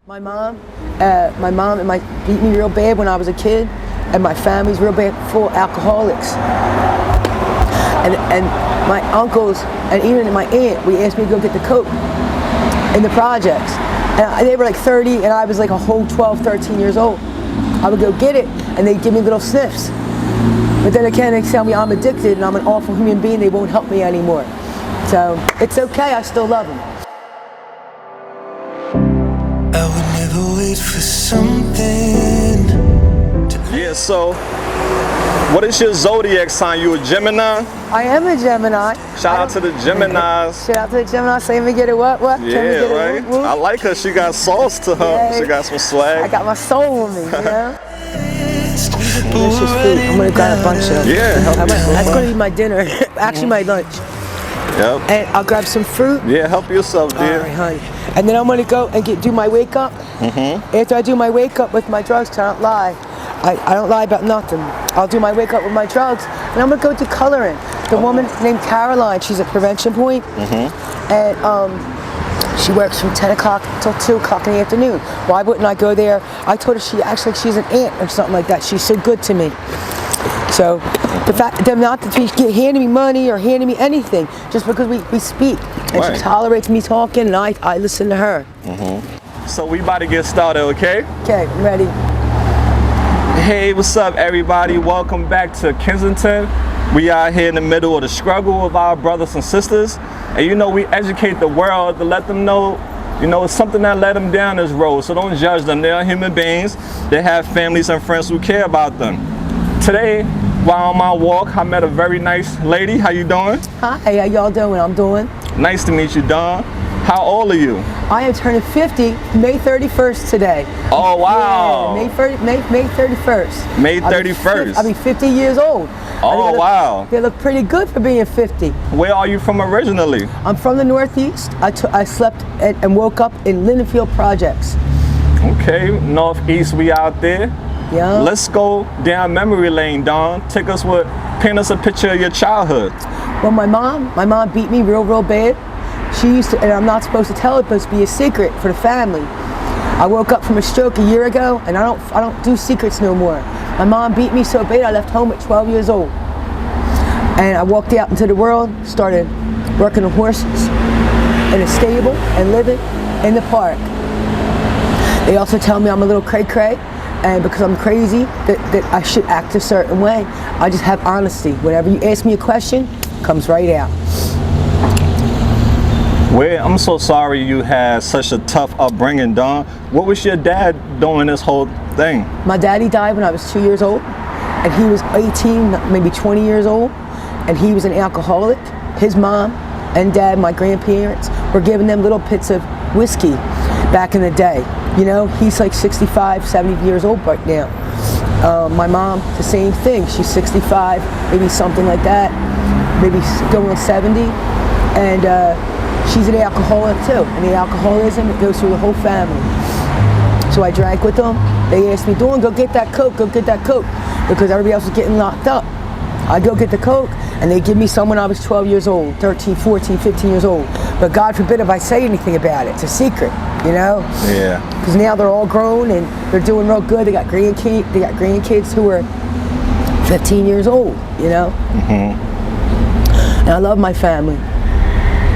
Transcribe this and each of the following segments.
My mom beat me real bad when I was a kid, and my family's real bad, full of alcoholics. And my uncles and even my aunt, we asked me to go get the coke in the projects. And they were like 30 and I was like a whole 12, 13 years old. I would go get it and they'd give me little sniffs. But then again, they tell me I'm addicted and I'm an awful human being, they won't help me anymore. So it's okay, I still love them. I would never wait for something. Yeah, so what is your zodiac sign? You a Gemini? I am a Gemini. Shout out to the Geminis. Shout out to the Gemini. Say me get it what? Yeah, Can we get right. It, whoop? I like her. She got sauce to her. Yeah. She got some swag. I got my soul with me, you know? Delicious food. I'm gonna grab a bunch of. Yeah, that's gonna be my dinner. Actually, my lunch. Yep. And I'll grab some fruit. Yeah, help yourself, dear. All right, honey. And then I'm gonna go and do my wake up. After I do my wake up with my drugs, 'cause I don't lie. I don't lie about nothing. I'll do my wake up with my drugs, and I'm gonna go do coloring. The woman named Caroline, she's at Prevention Point, and she works from 10 o'clock till 2 o'clock in the afternoon. Why wouldn't I go there? I told her she acts like she's an aunt or something like that. She's so good to me. So the fact that not that she's handing me money or handing me anything, just because we speak, and Right. she tolerates me talking, and I listen to her. So we about to get started, okay? Okay, I'm ready. Hey, what's up, everybody? Welcome back to Kensington. We are here in the middle of the struggle of our brothers and sisters. And you know, we educate the world to let them know, you know, it's something that led them down this road. So don't judge them. They're human beings. They have families and friends who care about them. Today, while on my walk, I met a very nice lady. How you doing? Hi, how y'all doing? I'm doing. Nice to meet you, Dawn. How old are you? I am turning 50, May 31st today. Oh, wow. Yeah, May 31st. May 31st. I'll be 50 years old. Oh, wow. They look pretty good for being 50. Where are you from originally? I'm from the Northeast. I slept and woke up in Lindenfield Projects. Okay, Northeast, we out there. Yeah. Let's go down memory lane, Dawn. Paint us a picture of your childhood. Well, my mom beat me real bad. She used to, and I'm not supposed to tell it, but it's be a secret for the family. I woke up from a stroke a year ago, and I don't do secrets no more. My mom beat me so bad I left home at 12 years old. And I walked out into the world, started working on horses in a stable and living in the park. They also tell me I'm a little cray-cray, and because I'm crazy, that I should act a certain way. I just have honesty. Whenever you ask me a question, it comes right out. Well, I'm so sorry you had such a tough upbringing, Dawn. What was your dad doing this whole thing? My daddy died when I was 2 years old, and he was 18, maybe 20 years old, and he was an alcoholic. His mom and dad, my grandparents, were giving them little pits of whiskey back in the day. You know, he's like 65, 70 years old right now. My mom, the same thing. She's 65, maybe something like that, maybe going on 70, and she's an alcoholic too, and the alcoholism, it goes through the whole family. So I drank with them. They asked me, Dawn, go get that Coke, because everybody else was getting locked up. I go get the Coke, and they give me some when I was 12 years old, 13, 14, 15 years old. But God forbid if I say anything about it. It's a secret, you know? Yeah. Because now they're all grown, and they're doing real good. They got grandkids who are 15 years old, you know? And I love my family.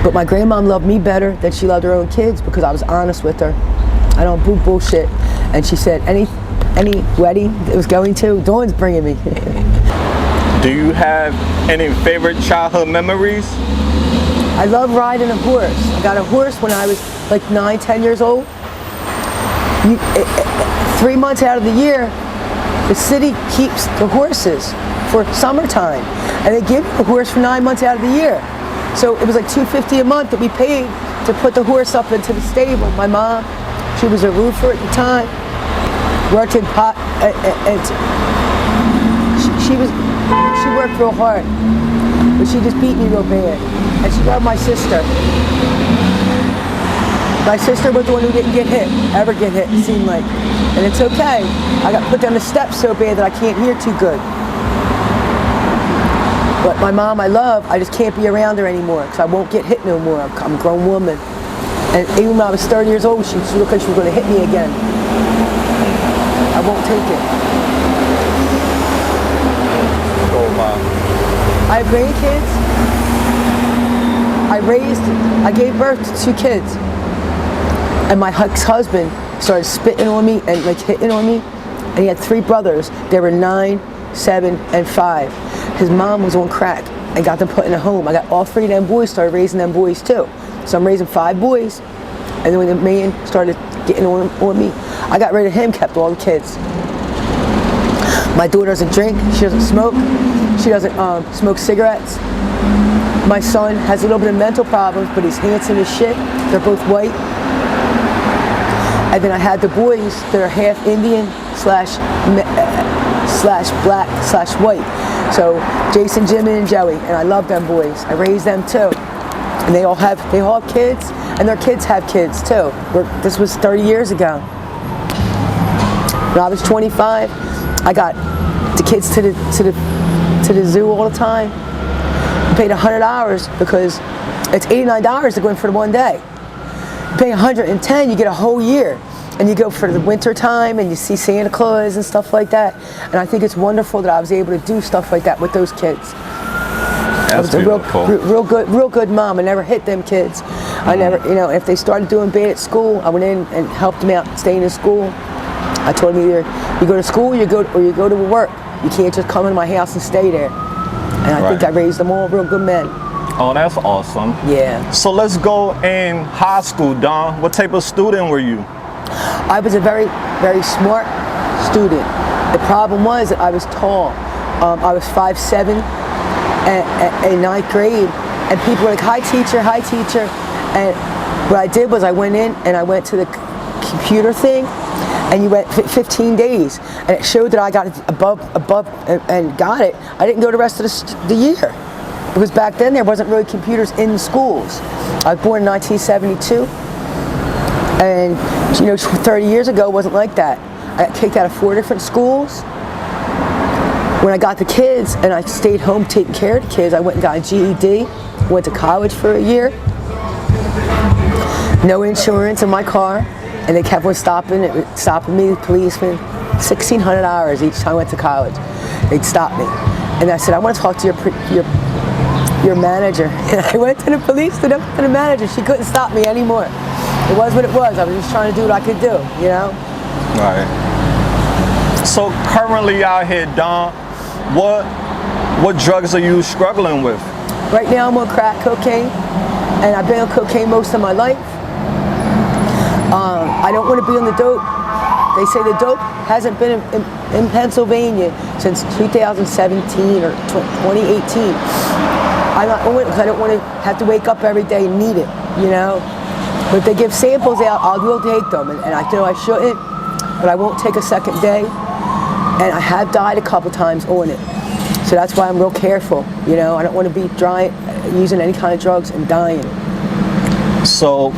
But my grandmom loved me better than she loved her own kids because I was honest with her. I don't bullshit. And she said, any wedding it was going to, Dawn's bringing me. Do you have any favorite childhood memories? I love riding a horse. I got a horse when I was like 9, 10 years old. 3 months out of the year, the city keeps the horses for summertime. And they give you the horse for 9 months out of the year. So it was like $250 a month that we paid to put the horse up into the stable. My mom, she was a roofer at the time, worked in pot, and she worked real hard, but she just beat me real bad. And she loved my sister. My sister was the one who didn't ever get hit, it seemed like. And it's okay. I got put down the steps so bad that I can't hear too good. But my mom I love, I just can't be around her anymore because I won't get hit no more. I'm a grown woman. And even when I was 30 years old, she looked like she was going to hit me again. I won't take it. Oh, Mom. I have grandkids. I gave birth to 2 kids. And my ex-husband started spitting on me and like hitting on me. And he had 3 brothers. They were 9, 7, and 5. His mom was on crack and got them put in a home. I got all 3 of them boys, started raising them boys too. So I'm raising 5 boys. And then when the man started getting on me, I got rid of him, kept all the kids. My daughter doesn't drink, she doesn't smoke, she doesn't smoke cigarettes. My son has a little bit of mental problems, but he's handsome as shit. They're both white. And then I had the boys that are half Indian slash black slash white. So Jason, Jimmy, and Joey, and I love them boys. I raised them too. And they all have kids, and their kids have kids too. This was 30 years ago. When I was 25, I got the kids to the zoo all the time. I paid $100 because it's $89 to go in for the one day. You pay $110, you get a whole year. And you go for the winter time and you see Santa Claus and stuff like that. And I think it's wonderful that I was able to do stuff like that with those kids. I was a real good mom. I never hit them kids. I never, if they started doing bad at school, I went in and helped them out staying in school. I told them either you go to school or you go to work. You can't just come in my house and stay there. And I think I raised them all real good men. Oh, that's awesome. Yeah. So let's go in high school, Don. What type of student were you? I was a very, very smart student. The problem was that I was tall. I was 5'7" in 9th grade, and people were like, hi teacher. And what I did was I went in and I went to the computer thing, and you went 15 days, and it showed that I got it above and got it. I didn't go the rest of the year, because back then there wasn't really computers in the schools. I was born in 1972. And 30 years ago, it wasn't like that. I got kicked out of 4 different schools. When I got the kids and I stayed home taking care of the kids, I went and got a GED, went to college for a year. No insurance in my car, and they kept on stopping me, the policemen, 1,600 hours each time I went to college. They'd stop me. And I said, I want to talk to your manager. And I went to the police, stood up to the manager. She couldn't stop me anymore. It was what it was. I was just trying to do what I could do, Right. So currently out here, Don, what drugs are you struggling with? Right now I'm on crack cocaine, and I've been on cocaine most of my life. I don't want to be on the dope. They say the dope hasn't been in Pennsylvania since 2017 or 2018. I'm not on it because I don't want to have to wake up every day and need it, But if they give samples out, I'll go take them. And I know I shouldn't, but I won't take a second day. And I have died a couple times on it. So that's why I'm real careful. I don't want to be using any kind of drugs and dying. So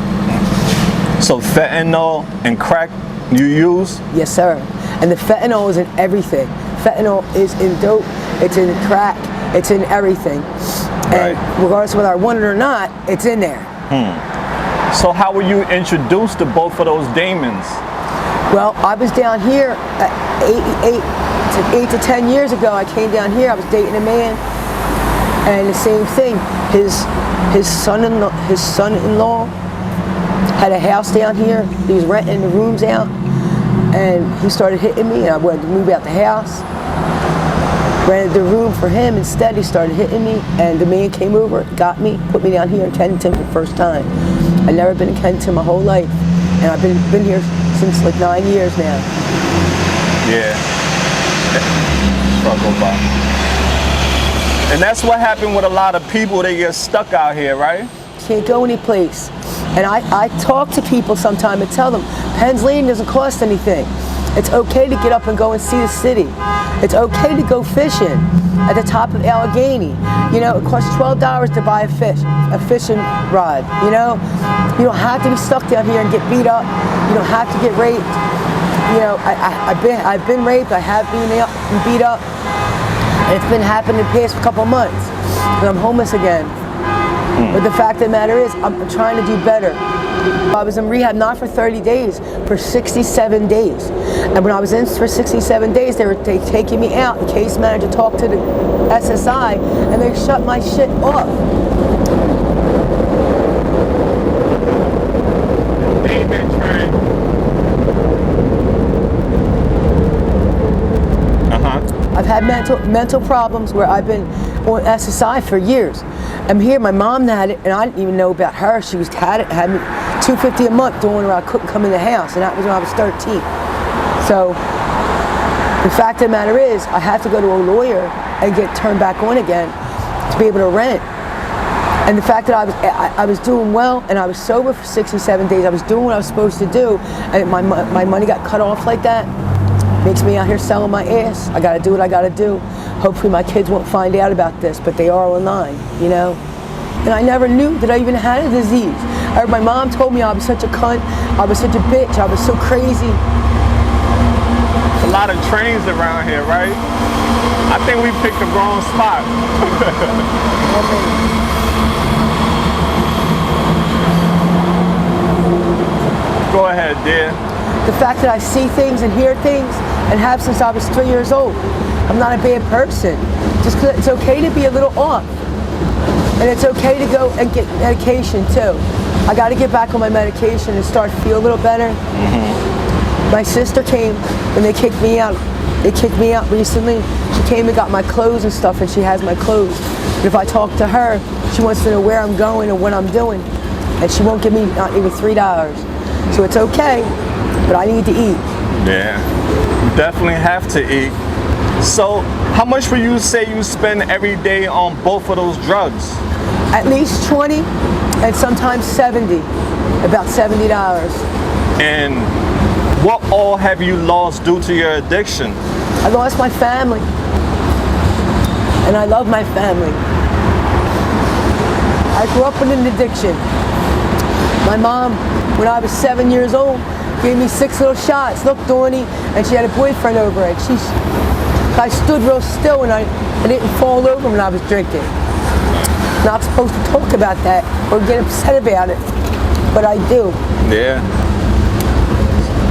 fentanyl and crack you use? Yes, sir. And the fentanyl is in everything. Fentanyl is in dope, it's in crack, it's in everything. And regardless of whether I want it or not, it's in there. So how were you introduced to both of those demons? Well, I was down here 8 to 10 years ago. I came down here, I was dating a man, and the same thing. His son-in-law had a house down here. He was renting the rooms out, and he started hitting me, and I wanted to move out the house. Rented the room for him. Instead, he started hitting me, and the man came over, got me, put me down here in Kensington for the first time. I've never been in Kensington my whole life, and I've been here since like 9 years now. Yeah. And that's what happened with a lot of people. They get stuck out here, right? Can't go any place. And I talk to people sometimes and tell them, Penn's Landing doesn't cost anything. It's okay to get up and go and see the city. It's okay to go fishing at the top of Allegheny. It costs $12 to buy a fishing rod. You don't have to be stuck down here and get beat up. You don't have to get raped. I've been raped. I have been beat up. And it's been happening the past couple months. And I'm homeless again. But the fact of the matter is, I'm trying to do better. I was in rehab not for 30 days, for 67 days. And when I was in for 67 days, they were taking me out. The case manager talked to the SSI, and they shut my shit off. I've had mental problems where I've been on SSI for years. I'm here, my mom had it, and I didn't even know about her. She had me $250 a month doing where I couldn't come in the house, and that was when I was 13. So the fact of the matter is, I had to go to a lawyer and get turned back on again to be able to rent. And the fact that I was doing well, and I was sober for 67 days, I was doing what I was supposed to do, and my money got cut off like that. Makes me out here selling my ass. I gotta do what I gotta do. Hopefully my kids won't find out about this, but they are online, you know? And I never knew that I even had a disease. My mom told me I was such a cunt, I was such a bitch, I was so crazy. A lot of trains around here, right? I think we picked the wrong spot. Go ahead, dear. The fact that I see things and hear things and have since I was 3 years old. I'm not a bad person. Just 'cause it's okay to be a little off. And it's okay to go and get medication too. I got to get back on my medication and start to feel a little better. My sister came when they kicked me out. They kicked me out recently. She came and got my clothes and stuff, and she has my clothes. But if I talk to her, she wants to know where I'm going and what I'm doing. And she won't give me not even $3. So it's okay, but I need to eat. Yeah, you definitely have to eat. So how much would you say you spend every day on both of those drugs? At least 20 and sometimes 70, about $70. And what all have you lost due to your addiction? I lost my family, and I love my family. I grew up with an addiction. My mom, when I was 7 years old, gave me 6 little shots. Look, Dorney, and she had a boyfriend over it. I stood real still, and I didn't fall over when I was drinking. Not supposed to talk about that or get upset about it, but I do. Yeah.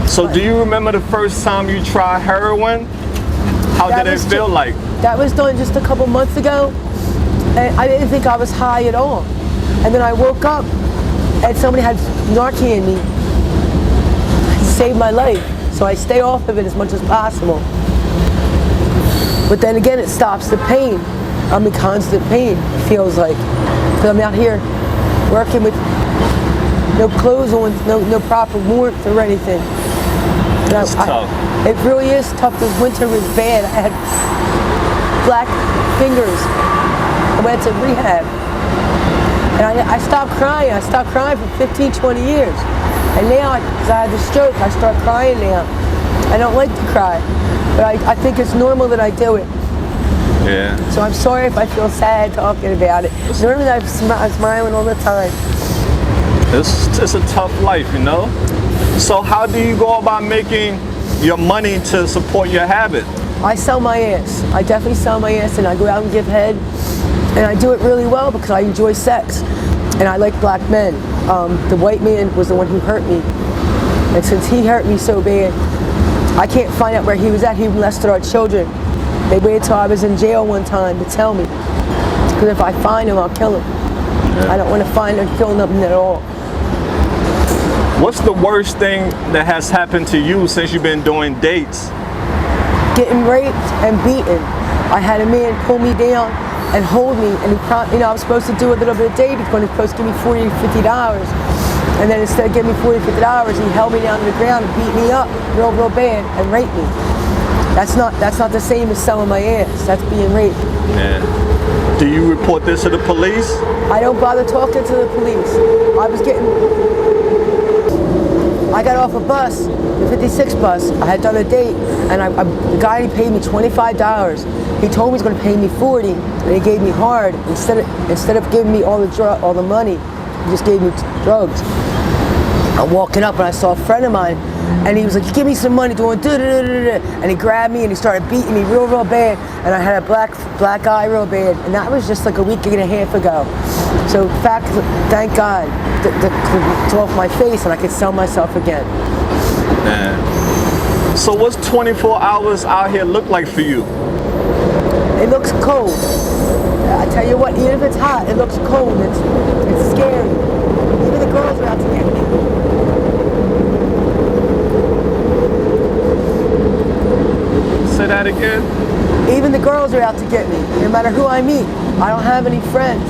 So do you remember the first time you tried heroin? How did it feel like? That was done just a couple months ago, and I didn't think I was high at all. And then I woke up, and somebody had Narcan in me. It saved my life, so I stay off of it as much as possible. But then again, it stops the pain. I'm in constant pain, it feels like. Because I'm out here working with no clothes on, no proper warmth or anything. It's tough. It really is tough. This winter was bad. I had black fingers. I went to rehab. And I stopped crying. I stopped crying for 15, 20 years. And now, because I had the stroke, I start crying now. I don't like to cry. But I think it's normal that I do it. Yeah. So I'm sorry if I feel sad talking about it. Normally I'm smiling all the time. It's a tough life, you know? So how do you go about making your money to support your habit? I sell my ass. I definitely sell my ass, and I go out and give head. And I do it really well because I enjoy sex. And I like black men. The white man was the one who hurt me. And since he hurt me so bad, I can't find out where he was at. He molested our children. They waited till I was in jail one time to tell me. Because if I find him, I'll kill him. Yeah. I don't want to find or kill nothing at all. What's the worst thing that has happened to you since you've been doing dates? Getting raped and beaten. I had a man pull me down and hold me, and I was supposed to do a little bit of date. He was supposed to give me $40 to $50. And then instead of giving me $40 to $50, he held me down to the ground and beat me up real bad and raped me. That's not the same as selling my ass. That's being raped. Yeah. Do you report this to the police? I don't bother talking to the police. I got off a bus, the 56 bus. I had done a date, and the guy, he paid me $25. He told me he was going to pay me $40, and he gave me hard. Instead of giving me all the money, he just gave me drugs. I'm walking up, and I saw a friend of mine and he was like, give me some money, doing da-da-da-da-da. And he grabbed me and he started beating me real bad, and I had a black eye real bad, and that was just like a week and a half ago. So thank God to off my face, and I could sell myself again. Man. So what's 24 hours out here look like for you? It looks cold. I tell you what, even if it's hot, it looks cold. It's scary. Even the girls are out to get me. Say that again? Even the girls are out to get me, no matter who I meet. I don't have any friends.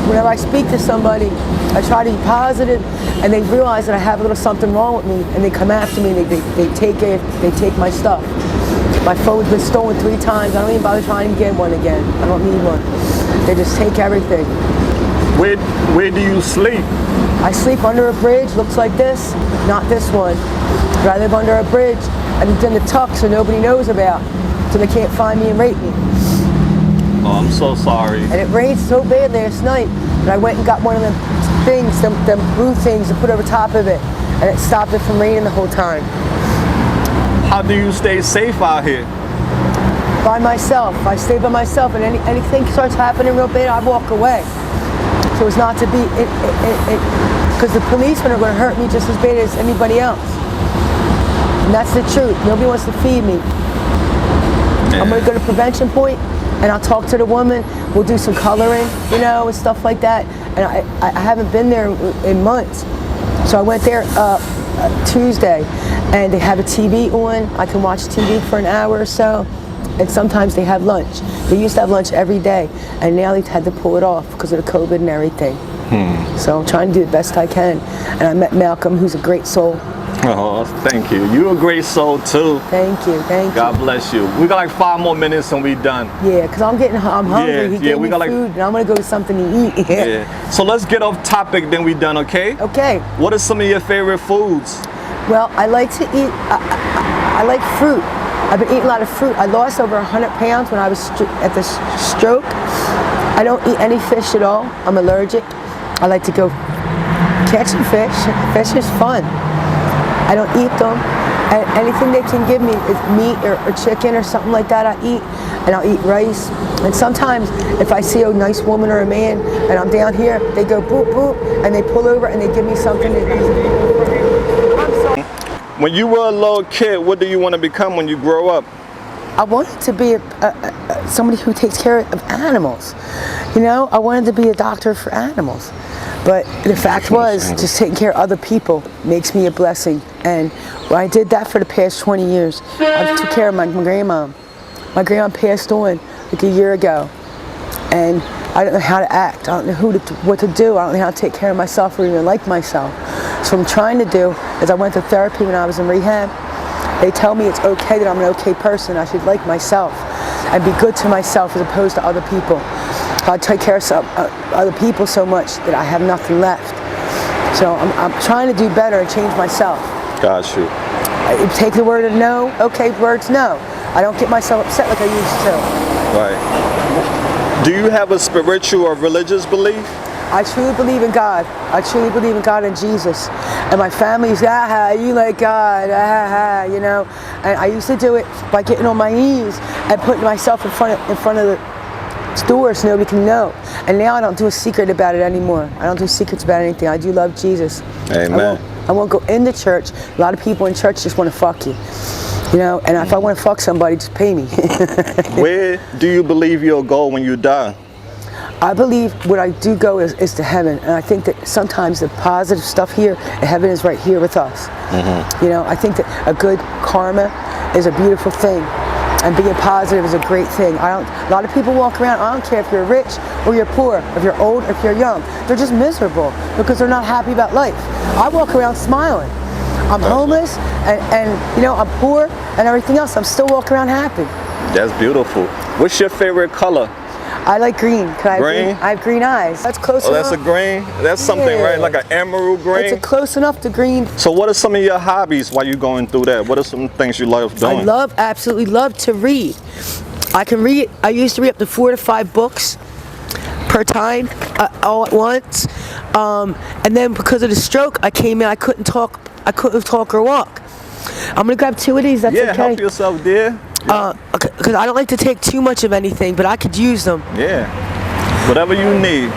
Whenever I speak to somebody, I try to be positive, and they realize that I have a little something wrong with me, and they come after me, and they take my stuff. My phone's been stolen 3 times. I don't even bother trying to get one again. I don't need one. They just take everything. Where do you sleep? I sleep under a bridge, looks like this, not this one. But I live under a bridge, and it's in the tuck so nobody knows about, so they can't find me and rape me. Oh, I'm so sorry. And it rained so bad last night that I went and got one of them things, them blue things to put over top of it, and it stopped it from raining the whole time. How do you stay safe out here? By myself. I stay by myself, and anything starts happening real bad, I walk away. So it's not to be, because the policemen are going to hurt me just as bad as anybody else. And that's the truth. Nobody wants to feed me. Man. I'm going to go to prevention point, and I'll talk to the woman. We'll do some coloring, and stuff like that. And I haven't been there in months. So I went there Tuesday, and they have a TV on. I can watch TV for an hour or so, and sometimes they have lunch. They used to have lunch every day, and now they've had to pull it off because of the COVID and everything. So I'm trying to do the best I can. And I met Malcolm, who's a great soul. Oh, thank you. You're a great soul too. Thank you. God bless you. We got like 5 more minutes and we done. Yeah, because I'm hungry. Yeah, He gave we me got like food, and I'm going to go to something to eat. Yeah. So let's get off topic, then we done, okay? Okay. What are some of your favorite foods? Well, I like to eat, I like fruit. I've been eating a lot of fruit. I lost over 100 pounds when I was at the stroke. I don't eat any fish at all. I'm allergic. I like to go catching fish. Fish is fun. I don't eat them. And anything they can give me is meat or chicken or something like that, I eat. And I'll eat rice. And sometimes if I see a nice woman or a man and I'm down here, they go boop, boop, and they pull over and they give me something to eat. When you were a little kid, what do you want to become when you grow up? I wanted to be somebody who takes care of animals. I wanted to be a doctor for animals. But the fact was, just taking care of other people makes me a blessing. And I did that for the past 20 years. I took care of my grandma. My grandma passed on like a year ago. And I don't know how to act. I don't know what to do. I don't know how to take care of myself or even like myself. So what I'm trying to do is I went to therapy when I was in rehab. They tell me it's okay that I'm an okay person. I should like myself and be good to myself as opposed to other people. I take care of other people so much that I have nothing left. So I'm trying to do better and change myself. Got you. I take the word of no, okay, words no. I don't get myself upset like I used to. Right. Do you have a spiritual or religious belief? I truly believe in God. I truly believe in God and Jesus. And my family's, you like God, And I used to do it by getting on my knees and putting myself in front of the door so nobody can know. And now I don't do a secret about it anymore. I don't do secrets about anything. I do love Jesus. Amen. I won't go into church. A lot of people in church just want to fuck you. And if I want to fuck somebody, just pay me. Where do you believe you'll go when you die? I believe what I do go is to heaven, and I think that sometimes the positive stuff here, heaven is right here with us. I think that a good karma is a beautiful thing, and being positive is a great thing. A lot of people walk around, I don't care if you're rich or you're poor, if you're old or if you're young, they're just miserable because they're not happy about life. I walk around smiling. I'm homeless, and I'm poor and everything else. I'm still walking around happy. That's beautiful. What's your favorite color? I like green. Green? I have green eyes. That's close enough. Oh, that's a green? That's something, right? Like an emerald green? It's close enough to green. So what are some of your hobbies while you're going through that? What are some things you love doing? I absolutely love to read. I can read. I used to read up to 4 to 5 books per time, all at once. And then because of the stroke, I came in, I couldn't talk or walk. I'm gonna grab 2 of these. That's Yeah, okay. help yourself, dear. Because I don't like to take too much of anything, but I could use them. Yeah. Whatever you need.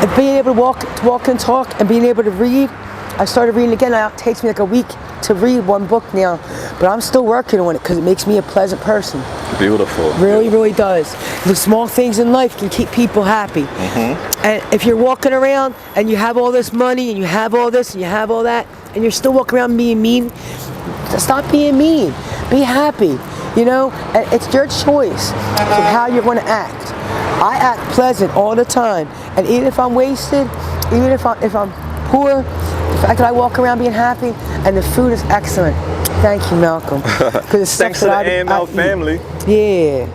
And being able to walk and talk, and being able to read. I started reading again. Now it takes me like a week to read one book now, but I'm still working on it because it makes me a pleasant person. Beautiful. Really, really does. The small things in life can keep people happy. And if you're walking around and you have all this money and you have all this and you have all that, and you're still walking around being mean, stop being mean. Be happy. You know, and it's your choice of how you're going to act. I act pleasant all the time, and even if I'm wasted, even if I'm poor, the fact that I walk around being happy, and the food is excellent. Thank you, Malcolm. It's Thanks to the AML family. Yeah.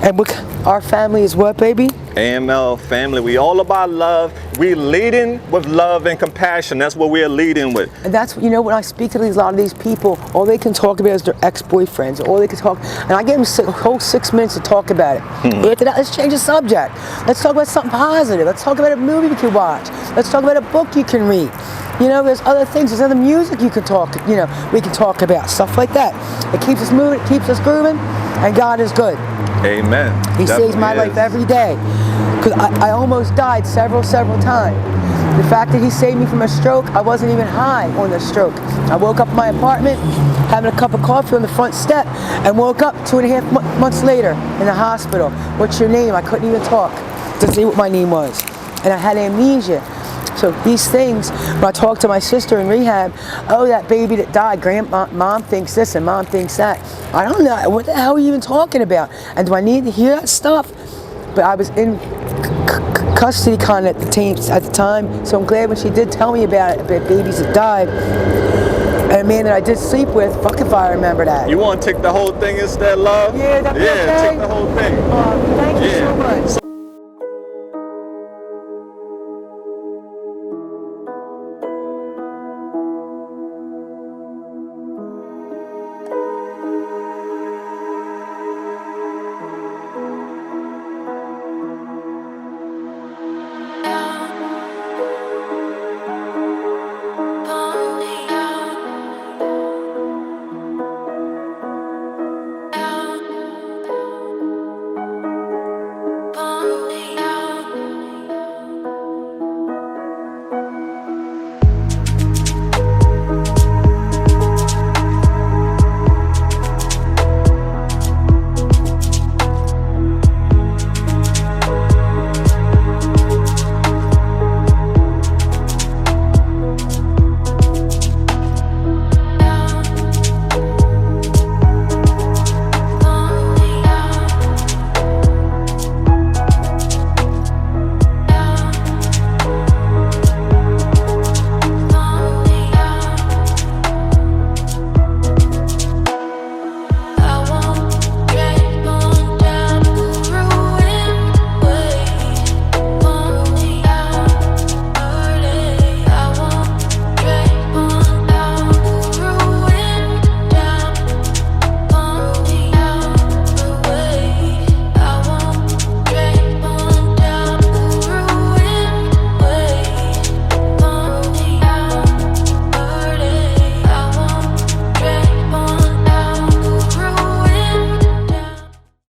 And our family is what, baby? AML family. We all about love. We leading with love and compassion. That's what we're leading with. And that's, you know, when I speak to a lot of these people, all they can talk about is their ex-boyfriends. All they can talk, and I give them a whole 6 minutes to talk about it. After that, let's change the subject. Let's talk about something positive. Let's talk about a movie you can watch. Let's talk about a book you can read. You know, there's other things, there's other music you can talk, you know, we can talk about, stuff like that. It keeps us moving, it keeps us grooving, and God is good. Amen. He saves my life every day. Because I almost died several times. The fact that he saved me from a stroke, I wasn't even high on the stroke. I woke up in my apartment, having a cup of coffee on the front step, and woke up 2.5 months later in the hospital. What's your name? I couldn't even talk to say what my name was. And I had amnesia. So these things, when I talk to my sister in rehab, oh, that baby that died, mom thinks this and mom thinks that. I don't know, what the hell are you even talking about? And do I need to hear that stuff? But I was in custody kind of at the time, so I'm glad when she did tell me about it, about babies that died. And a man that I did sleep with, fuck if I remember that. You want to take the whole thing instead, love? Yeah, that'd be okay. Yeah, take the whole thing. Thank you so much.